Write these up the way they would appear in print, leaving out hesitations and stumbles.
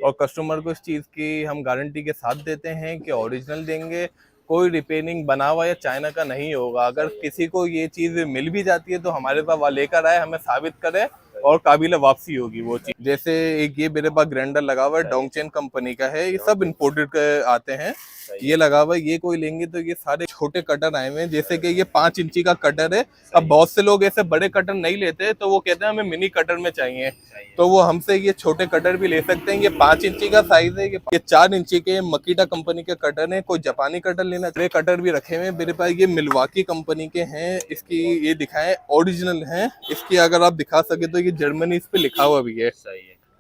और कस्टमर को इस चीज़ की हम गारंटी के साथ देते हैं कि ओरिजिनल देंगे, कोई रिपेयरिंग बना हुआ या चाइना का नहीं होगा। अगर किसी को ये चीज़ मिल भी जाती है तो हमारे पास वह लेकर आए, हमें साबित करे और काबिल वापसी होगी वो चीज़। जैसे एक ये मेरे पास ग्राइंडर लगा हुआ है, डोंगचेन कंपनी का है, ये सब इम्पोर्टेड आते हैं। ये लगा हुआ है, ये कोई लेंगे तो ये सारे छोटे कटर आए हुए हैं। जैसे कि ये 5 इंची का कटर है। अब बहुत से लोग ऐसे बड़े कटर नहीं लेते, तो वो कहते हैं हमें मिनी कटर में चाहिए, तो वो हमसे ये छोटे कटर भी ले सकते हैं। ये 5 इंची का साइज है, ये 4 इंची के मकीटा कंपनी के कटर हैं। कोई जापानी कटर लेना चाहिए, कटर भी रखे हुए हैं मेरे पास। ये मिल्वाकी कंपनी के हैं, इसकी ये दिखाएं ओरिजिनल हैं। इसकी अगर आप दिखा सके तो ये जर्मनी इस पे लिखा हुआ भी है।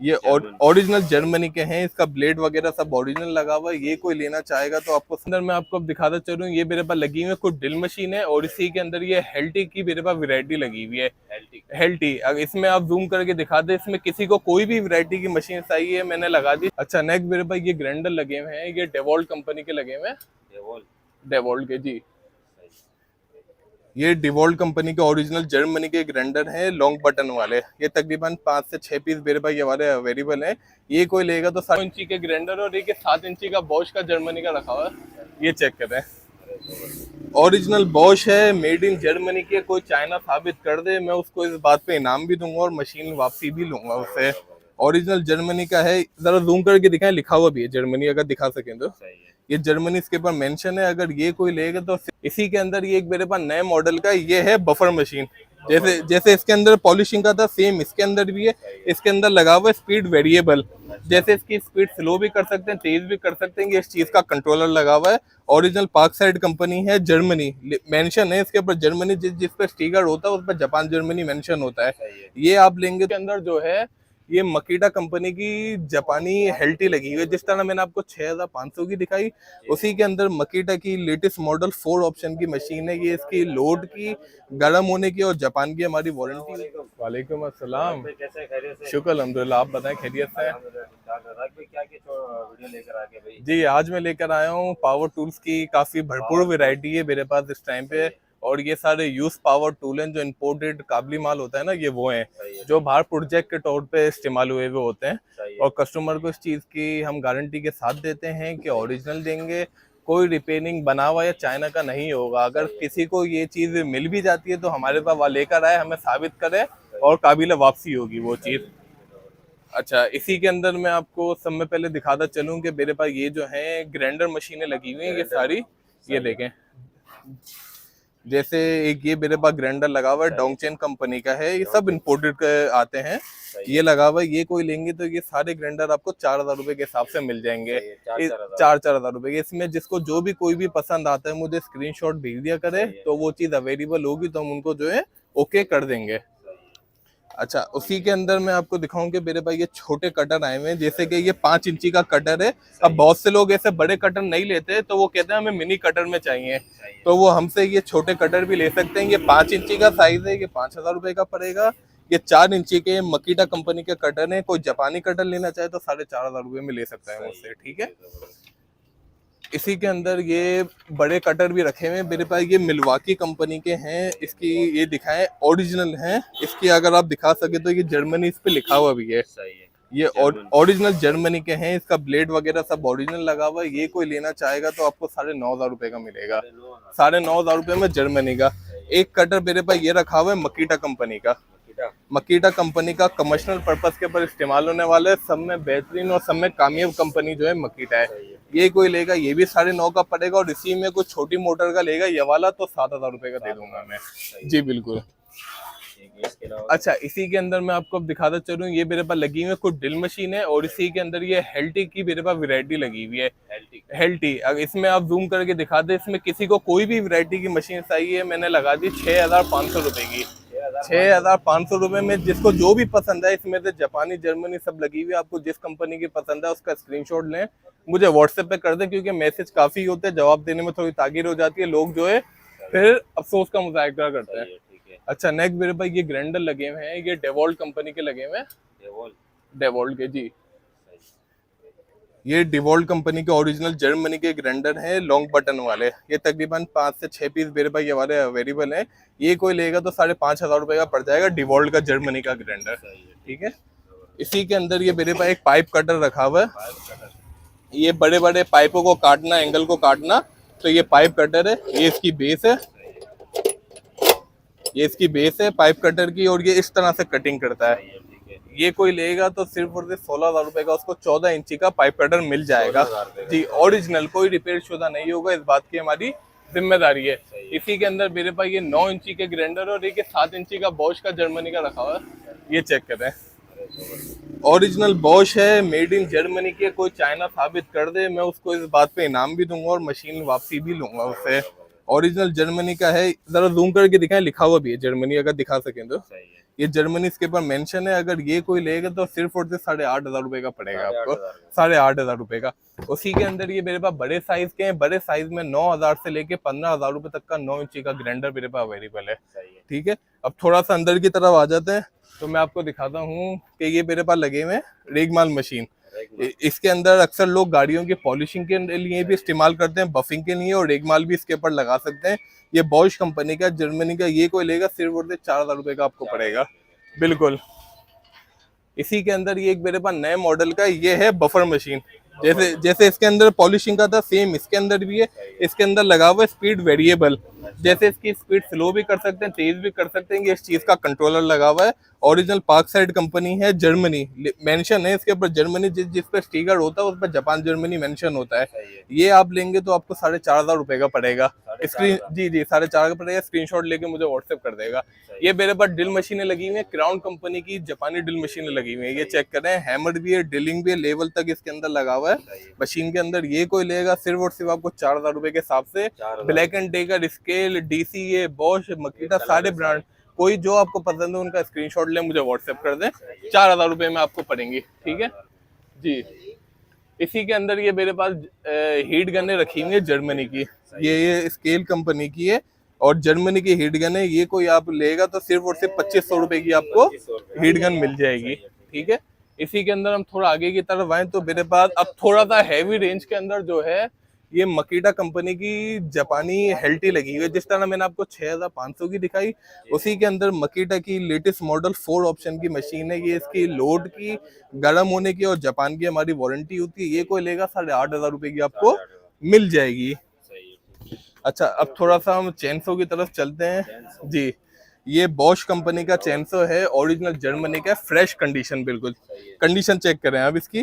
ये ओरिजिनल जर्मनी के हैं। इसका ब्लेड वगैरह सब ओरिजिनल लगा हुआ है। ये कोई लेना चाहेगा तो आपको अंदर मैं आपको दिखाता चलूं, ये मेरे पास लगी हुई है कुछ ड्रिल मशीन है, और इसी के अंदर ये हेल्टी की मेरे पास वैरायटी लगी हुई है। हेल्टी, अगर इसमें आप जूम करके दिखा दे, इसमें किसी को कोई भी वैरायटी की मशीन चाहिए है, मैंने लगा दी। अच्छा, नेक्स्ट मेरे पास ये ग्राइंडर लगे हुए हैं, ये डेवॉल्ट कंपनी के लगे हुए हैं। डेवॉल्ट के जी, ये डिवॉल्ट कंपनी के ओरिजिनल जर्मनी के ग्राइंडर हैं, लॉन्ग बटन वाले। ये तकरीबन 5 से 6 पीस मेरे पास ये वाले अवेलेबल हैं। ये कोई लेगा तो 7 इंची के ग्राइंडर और एक 7 इंची का बॉश का जर्मनी का रखा हुआ है। ये चेक करें, ओरिजिनल बॉश है, मेड इन जर्मनी के। कोई चाइना साबित कर दे, मैं उसको इस बात पे इनाम भी दूंगा और मशीन वापसी भी लूंगा उससे। ओरिजिनल जर्मनी का है, जरा जूम करके दिखाएं, लिखा हुआ भी है जर्मनी, अगर दिखा सकें तो। ये जर्मनी इसके ऊपर मेंशन है। अगर ये कोई लेगा तो इसी के अंदर ये एक मेरे पास नए मॉडल का ये है बफर मशीन। जैसे इसके अंदर पॉलिशिंग का था, सेम इसके अंदर भी है। इसके अंदर लगा हुआ है स्पीड वेरिएबल, जैसे इसकी स्पीड स्लो भी कर सकते हैं, तेज भी कर सकते हैं। ये इस चीज का कंट्रोलर लगा हुआ है। ओरिजिनल पार्क साइड कंपनी है, जर्मनी मेंशन है इसके ऊपर। जर्मनी जिस पे स्टिकर होता है उस पर जापान जर्मनी मेंशन होता है। ये आप लेंगे के अंदर जो है ये मकीटा कंपनी की जापानी हेल्टी लगी हुई है। जिस तरह मैंने आपको 6500 की दिखाई, उसी के अंदर मकीटा की लेटेस्ट मॉडल 4 ऑप्शन की मशीन है। ये इसकी लोड की, गर्म होने की और जापान की हमारी वारंटी। वालेकुम अस्सलाम, शुक्र अल्हम्दुलिल्लाह। आप बताएं, खैरियत से हैं? जी, आज मैं लेकर आया हूँ पावर टूल्स की काफ़ी भरपूर वैरायटी है मेरे पास इस टाइम पे। और ये सारे यूज पावर टूल हैं, जो इम्पोर्टेड काबली माल होता है ना, ये वो हैं जो बाहर प्रोजेक्ट के तौर पे इस्तेमाल हुए हुए होते हैं। और कस्टमर को इस चीज़ की हम गारंटी के साथ देते हैं कि ओरिजिनल देंगे, कोई रिपेयरिंग बना हुआ या चाइना का नहीं होगा। अगर किसी को ये चीज़ मिल भी जाती है तो हमारे पास वह लेकर आए, हमें साबित करे और काबिल वापसी होगी वो चीज़। अच्छा, इसी के अंदर मैं आपको सब में पहले दिखाता चलूँ कि मेरे पास ये जो है ग्राइंडर मशीनें लगी हुई हैं, ये सारी। ये देखें, जैसे एक ये मेरे पास ग्राइंडर लगा हुआ है, डोंगचेन कंपनी का है। ये सब इम्पोर्टेड आते हैं। ये लगा हुआ है, ये कोई लेंगे तो ये सारे ग्राइंडर आपको 4000 रुपए के हिसाब से मिल जाएंगे। 4-4000 रुपए के। इसमें जिसको जो भी कोई भी पसंद आता है मुझे स्क्रीनशॉट भेज दिया करे, तो वो चीज़ अवेलेबल होगी तो हम उनको जो है ओके कर देंगे। अच्छा, उसी के अंदर मैं आपको दिखाऊं कि मेरे पास ये छोटे कटर आए हुए हैं। जैसे कि ये 5 इंची का कटर है। अब बहुत से लोग ऐसे बड़े कटर नहीं लेते, तो वो कहते हैं हमें मिनी कटर में चाहिए, तो वो हमसे ये छोटे कटर भी ले सकते हैं। ये 5 इंची का साइज है, ये 5000 रुपए का पड़ेगा। ये 4 इंची के मकीटा कंपनी के कटर हैं। कोई जापानी कटर लेना चाहे तो 4500 रुपए में ले सकता है मुझसे, ठीक है। इसी के अंदर ये बड़े कटर भी रखे हुए हैं मेरे पास। ये मिल्वाकी कंपनी के हैं, इसकी ये दिखाएं ओरिजिनल हैं। इसकी अगर आप दिखा सके तो ये जर्मनी इस पे लिखा हुआ भी है। ये ओरिजिनल जर्मनी के हैं। इसका ब्लेड वगैरह सब ओरिजिनल लगा हुआ है। ये कोई लेना चाहेगा तो आपको 9500 रुपए का मिलेगा। 9500 रुपए में जर्मनी का। एक कटर मेरे पास ये रखा हुआ है मकीटा कंपनी का। मकीटा कंपनी का कमर्शियल पर्पस के ऊपर इस्तेमाल होने वाले, सब में बेहतरीन और सब में कामयाब कंपनी जो है मकीटा है। ये कोई लेगा ये भी 9.5 का पड़ेगा, और इसी में कुछ छोटी मोटर का लेगा ये वाला तो 7000 रुपए का दे दूंगा मैं। जी बिल्कुल। अच्छा, इसी के अंदर मैं आपको दिखाता चलूँ, ये मेरे पास लगी हुई है कुछ ड्रिल मशीन है, और इसी के अंदर ये हेल्टी की मेरे पास वैरायटी लगी हुई है। हेल्टी, अगर इसमें आप जूम करके दिखा दे, इसमें किसी को कोई भी वैरायटी की मशीन चाहिए, मैंने लगा दी 6500 रुपए की। 6500 रुपए में जिसको जो भी पसंद है, इसमें से जापानी जर्मनी सब लगी हुई है। आपको जिस कंपनी की पसंद है उसका स्क्रीनशॉट लें, मुझे व्हाट्सएप पे कर दें, क्योंकि मैसेज काफी होते हैं, जवाब देने में थोड़ी तागीर हो जाती है, लोग जो है फिर अफसोस का मुजाहिरा करते हैं। अच्छा, नेक्स्ट मेरे पास ये ग्राइंडर लगे हुए हैं, ये डेवॉल्ट कंपनी के लगे हुए हैं। डेवॉल्ट के जी, ये डिवॉल्ट कंपनी के ओरिजिनल जर्मनी के ग्राइंडर हैं, लॉन्ग बटन वाले। ये तकरीबन 5 से 6 पीस मेरे पास ये वाले अवेलेबल हैं। ये कोई लेगा तो 5500 रुपए का पड़ जाएगा, डिवॉल्ट का जर्मनी का ग्राइंडर, ठीक है। इसी के अंदर ये मेरे पास एक पाइप कटर रखा हुआ है, ये बड़े बड़े पाइपों को काटना, एंगल को काटना, तो ये पाइप कटर है, ये इसकी बेस है, ये इसकी बेस है पाइप कटर की, और ये इस तरह से कटिंग करता है। ये कोई लेगा तो सिर्फ और सिर्फ 16,000 रुपए का उसको 14 इंची का पाइप कटर मिल जाएगा जी, ओरिजिनल, कोई रिपेयर शुदा नहीं होगा, इस बात की हमारी जिम्मेदारी है। इसी के अंदर मेरे पास ये 9 इंची के ग्राइंडर और एक 7 इंची का बॉश का जर्मनी का रखा हुआ है, ये चेक करें, ओरिजिनल बॉश है, मेड इन जर्मनी की, कोई चाइना साबित कर दे मैं उसको इस बात पे इनाम भी दूंगा और मशीन वापसी भी लूंगा उससे। ओरिजिनल जर्मनी का है, जरा जूम करके दिखाएं, लिखा हुआ भी है जर्मनी, अगर दिखा सकें तो, ये जर्मनी इसके ऊपर मेंशन है। अगर ये कोई लेगा तो सिर्फ और सिर्फ 8,500 रुपए का पड़ेगा आपको, 8,500 रुपए का। उसी के अंदर ये मेरे पास बड़े साइज के हैं, बड़े साइज में 9,000 से लेके 15,000 रुपए तक का 9 इंची का ग्राइंडर मेरे पास अवेलेबल है, ठीक है। अब थोड़ा सा अंदर की तरफ आ जाते हैं तो मैं आपको दिखाता हूँ कि ये मेरे पास लगे हुए रेगमाल मशीन, इसके अंदर अक्सर लोग गाड़ियों की पॉलिशिंग के लिए भी इस्तेमाल करते हैं, बफिंग के लिए, और रेगमाल भी इसके ऊपर लगा सकते हैं। ये बॉश कंपनी का, जर्मनी का, ये कोई लेगा सिर्फ और सिर्फ 4,000 रुपए का आपको पड़ेगा, बिल्कुल। इसी के अंदर ये एक मेरे पास नए मॉडल का ये है बफर मशीन, जैसे जैसे इसके अंदर पॉलिशिंग का था सेम इसके अंदर भी है। इसके अंदर लगा हुआ है स्पीड वेरिएबल, जैसे इसकी स्पीड स्लो भी कर सकते हैं, तेज भी कर सकते हैं, ये इस चीज का कंट्रोलर लगा हुआ है। ओरिजिनल पार्क साइड कंपनी है, जर्मनी मेंशन है इसके ऊपर, जर्मनी जिस पे स्टिकर होता है उस पर जापान जर्मनी मेंशन होता है। ये आप लेंगे तो आपको 4,500 रुपए का पड़ेगा, स्क्रीन जी 4,500 का पड़ेगा, स्क्रीनशॉट लेके मुझे व्हाट्सएप कर देगा। ये मेरे पास ड्रिल मशीनें लगी हुई है, क्राउन कंपनी की जापानी ड्रिल मशीनें लगी हुई है, ये चेक करें, हैमर भी है, ड्रिलिंग भी है, लेवल तक इसके अंदर लगा हुआ है मशीन के अंदर। ये कोई लेगा सिर्फ और सिर्फ आपको 4,000 रुपए के हिसाब से। Black and Decker, Skil, DCA, Bosch, Makita, सारे ब्रांड, कोई जो आपको पसंद है उनका स्क्रीनशॉट ले मुझे व्हाट्सएप कर दें, 4,000 रुपए में आपको पड़ेंगी, ठीक है जी। इसी के अंदर ये मेरे पास हीट गनें रखी हुई है जर्मनी की, ये स्केल कंपनी की है और जर्मनी की हीट गन है। ये कोई आप लेगा तो सिर्फ और सिर्फ 2,500 रुपए की आपको हीट गन मिल जाएगी, ठीक है। इसी के अंदर हम थोड़ा आगे की तरफ आए तो मेरे पास अब थोड़ा सा हैवी रेंज के अंदर जो है ये मकीटा कंपनी की जापानी हेल्टी लगी हुई है। जिस तरह मैंने आपको 6,500 की दिखाई, उसी के अंदर मकीटा की लेटेस्ट मॉडल 4 ऑप्शन की मशीन है। ये इसकी लोड की, गर्म होने की और जापान की हमारी वारंटी होती है। ये कोई लेगा 8,500 रुपए की आपको मिल जाएगी। अच्छा, अब थोड़ा सा हम चेनसो की तरफ चलते हैं जी। ये बॉश कंपनी का चेनसो है, ओरिजिनल जर्मनी का, फ्रेश कंडीशन, बिल्कुल कंडीशन चेक करें आप इसकी,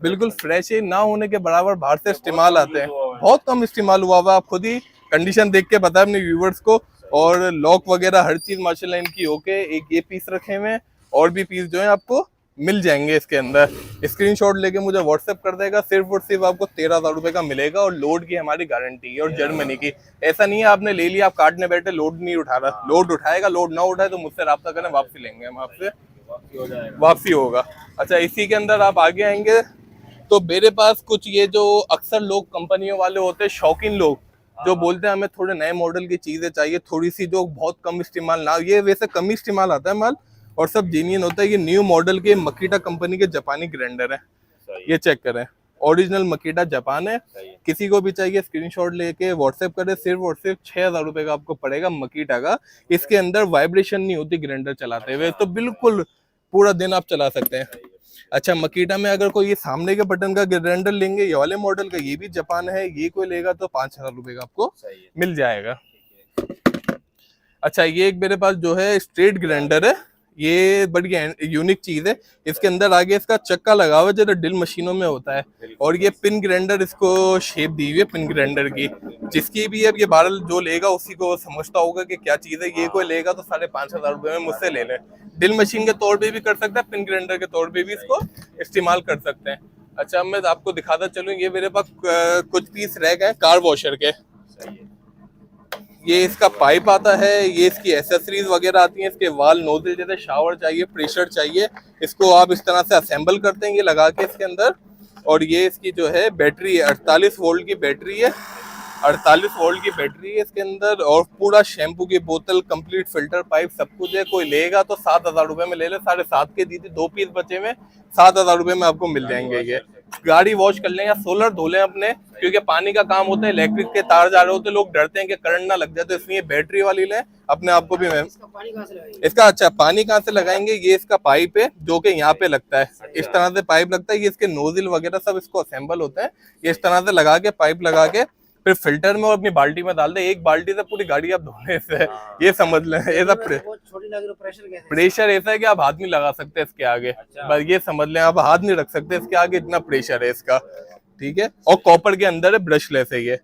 बिल्कुल फ्रेश है, ना होने के बराबर बाहर से इस्तेमाल आते हैं, बहुत कम इस्तेमाल हुआ हुआ। आप खुद ही कंडीशन देख के बताएं अपने व्यूवर्स को। और लॉक वगैरह हर चीज माशाल्लाह इनकी ओके। एक ये पीस रखे हुए हैं और भी पीस जो है आपको मिल जाएंगे इसके अंदर। स्क्रीनशॉट लेके मुझे व्हाट्सएप कर देगा, सिर्फ और सिर्फ आपको 13,000 रुपए का मिलेगा और लोड की हमारी गारंटी है। और जर्मनी की, ऐसा नहीं है आपने ले लिया आप काटने बैठे, लोड नहीं उठा रहा, लोड उठाएगा, लोड ना उठाए तो मुझसे रब्ता करें, वापसी लेंगे हम आपसे, वापसी होगा। अच्छा, इसी के अंदर आप आगे आएंगे तो मेरे पास कुछ ये जो अक्सर लोग कंपनियों वाले होते हैं, शौकीन लोग जो बोलते हैं हमें थोड़े नए मॉडल की चीजें चाहिए, थोड़ी सी जो बहुत कम इस्तेमाल ना, ये वैसे कम इस्तेमाल आता है माल और सब जेन्युइन होता है। ये न्यू मॉडल के मकीटा कंपनी के जापानी ग्राइंडर है, ये चेक करें, ओरिजिनल मकीटा जापान है। किसी को भी चाहिए स्क्रीनशॉट लेके व्हाट्सएप करें, सिर्फ और सिर्फ 6,000 रुपए का आपको पड़ेगा मकीटा का। इसके अंदर वाइब्रेशन नहीं होती ग्राइंडर चलाते हुए, तो बिल्कुल पूरा दिन आप चला सकते हैं। अच्छा, मकीटा में अगर कोई ये सामने के बटन का ग्राइंडर लेंगे, ये वाले मॉडल का, ये भी जापान है, ये कोई लेगा तो 5,000 रुपए का आपको मिल जाएगा। अच्छा, ये एक मेरे पास जो है स्ट्रेट ग्राइंडर है, ये बड़ी यूनिक चीज है। इसके अंदर आगे इसका चक्का लगा हुआ है जो ड्रिल मशीनों में होता है, और ये पिन ग्राइंडर इसको शेप दी हुई है पिन ग्राइंडर की, जिसकी भी अब ये बारल जो लेगा उसी को समझता होगा कि क्या चीज है। ये कोई लेगा तो 5,500 रुपए में मुझसे ले ले। ड्रिल मशीन के तौर पे भी कर सकता है, पिन ग्राइंडर के तौर पे भी इसको इस्तेमाल कर सकते हैं। अच्छा, मैं आपको दिखाता चलूँ, ये मेरे पास कुछ पीस रह गए कार वॉशर के। ये इसका पाइप आता है, ये इसकी एसेसरीज वगैरह आती हैं, इसके वाल, नोजल, जैसे शावर चाहिए, प्रेशर चाहिए, इसको आप इस तरह से असेंबल करते हैं ये लगा के इसके अंदर। और ये इसकी जो है बैटरी है, 48 वोल्ट की बैटरी है, 48 वोल्ट की बैटरी है इसके अंदर। और पूरा शैम्पू की बोतल, कंप्लीट फिल्टर पाइप, सब कुछ है। कोई लेगा तो 7,000 रुपए में ले ले, 7.5 के दी थी, 2 पीस बचे में 7,000 रुपए में आपको मिल जाएंगे। ये गाड़ी वॉश कर लें या सोलर धो लें अपने, क्योंकि पानी का काम होता है, इलेक्ट्रिक के तार जा रहे होते हैं, लोग डरते हैं कि करंट ना लग जाए, तो इसलिए बैटरी वाली लें अपने आप को भी। मैम इसका अच्छा पानी कहाँ से लगाएंगे, ये इसका पाइप है जो कि यहाँ पे लगता है, इस तरह से पाइप लगता है, ये इसके नोजल वगैरह सब इसको असेंबल होते हैं, ये इस तरह से लगा के पाइप लगा के फिर फिल्टर में और अपनी बाल्टी में डाल दे, एक बाल्टी से पूरी गाड़ी आप धोने से, ये समझ लें। ऐसा प्रेशर ऐसा है कि आप हाथ नहीं लगा सकते इसके आगे, बस ये समझ लें, आप हाथ नहीं रख सकते इसके आगे, इतना प्रेशर है इसका, ठीक है। और कॉपर के अंदर है, ब्रशलेस है ये।